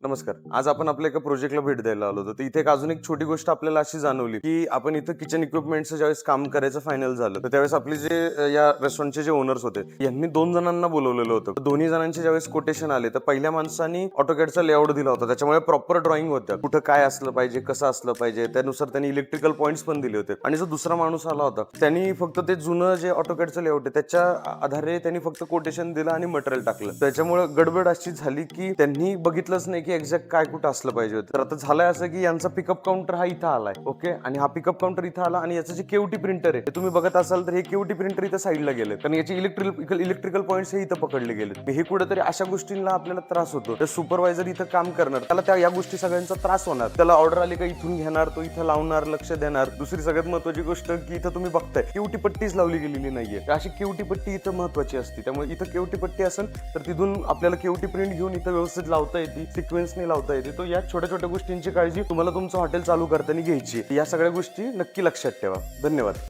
नमस्कार. आज आपण आपल्या एका प्रोजेक्टला भेट द्यायला आलो होतो. तर इथे एक अजून एक छोटी गोष्ट आपल्याला अशी जाणवली, की आपण इथं किचन इक्विपमेंटचं ज्यावेळेस काम करायचं फायनल झालं, तर त्यावेळेस आपले जे या रेस्टॉरंटचे जे ओनर्स होते, यांनी 2 जणांना बोलावलेलं होतं. तर दोन्ही जणांचे ज्यावेळेस कोटेशन आले, तर पहिल्या माणसानी AutoCADचा लेआउट दिला होता. त्याच्यामुळे प्रॉपर ड्रॉइंग होत्या. कुठं काय असलं पाहिजे, कसं असलं पाहिजे, त्यानुसार त्यांनी इलेक्ट्रिकल पॉइंट्स पण दिले होते. आणि जो दुसरा माणूस आला होता, त्यांनी फक्त ते जुनं जे AutoCADचं लेआउट आहे, त्याच्या आधारे त्यांनी फक्त कोटेशन दिलं आणि मटेरियल टाकलं. त्याच्यामुळे गडबड अशी झाली, की त्यांनी बघितलंच नाही, की एक्झॅक्ट काय कुठं असलं पाहिजे होतं. तर आता झालंय असं, की यांचा पिकअप काउंटर हा इथं आलाय. ओके. आणि हा पिकअप काउंटर इथं आला आणि याचं जे केवटी प्रिंटर आहे, ते तुम्ही बघत असाल तर हे केवटी प्रिंटर इथं साईडला गेले. कारण याचे इलेक्ट्रिकल पॉइंट्स हे इथं पकडले गेले. हे कुठेतरी अशा गोष्टींना आपल्याला त्रास होतो. तर सुपरवायझर इथं काम करणार, त्याला त्या या गोष्टी सगळ्यांचा त्रास होणार. त्याला ऑर्डर आली का इथून घेणार, तो इथं लावणार, लक्ष देणार. दुसरी सगळ्यात महत्त्वाची गोष्ट, की इथं तुम्ही बघताय केवटी पट्टीच लावली गेलेली नाहीये. तर अशी केवटी पट्टी इथं महत्त्वाची असते. त्यामुळे इथं केवटी पट्टी असेल तर तिथून आपल्याला केवटी प्रिंट घेऊन इथं व्यवस्थित लावता येते, सिक्वेन्सने लावता येते. तो या छोट्या छोट्या गोष्टींची काळजी तुम्हाला तुमचं हॉटेल चालू करताना घ्यायची. या सगळ्या गोष्टी नक्की लक्षात ठेवा. धन्यवाद.